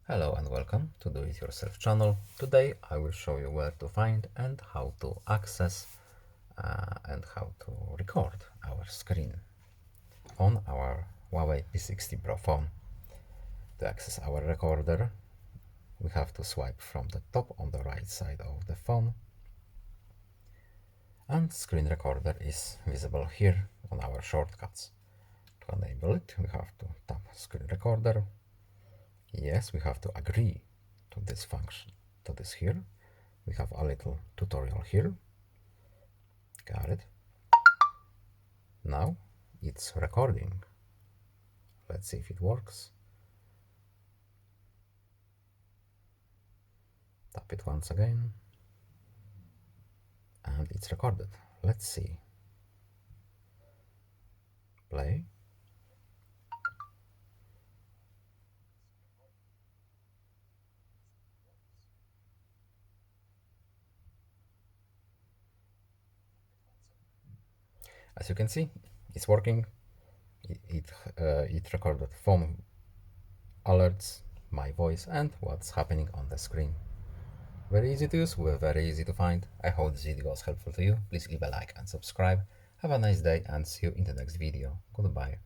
Hello and welcome to Do It Yourself channel. Today I will show you where to find and how to access and how to record our screen on our Huawei P60 Pro phone. To access our recorder, we have to swipe from the top on the right side of the phone, and screen recorder is visible here on our shortcuts. To enable it, we have to tap screen recorder. Yes, we have to agree to this function, to this here. We have a little tutorial here. Got it. Now it's recording. Let's see if it works. Tap it once again. And it's recorded. Let's see. Play. As you can see, it's working. It recorded phone alerts, my voice, and what's happening on the screen. Very easy to use, very easy to find. I hope this video was helpful to you. Please leave a like and subscribe. Have a nice day and see you in the next video. Goodbye.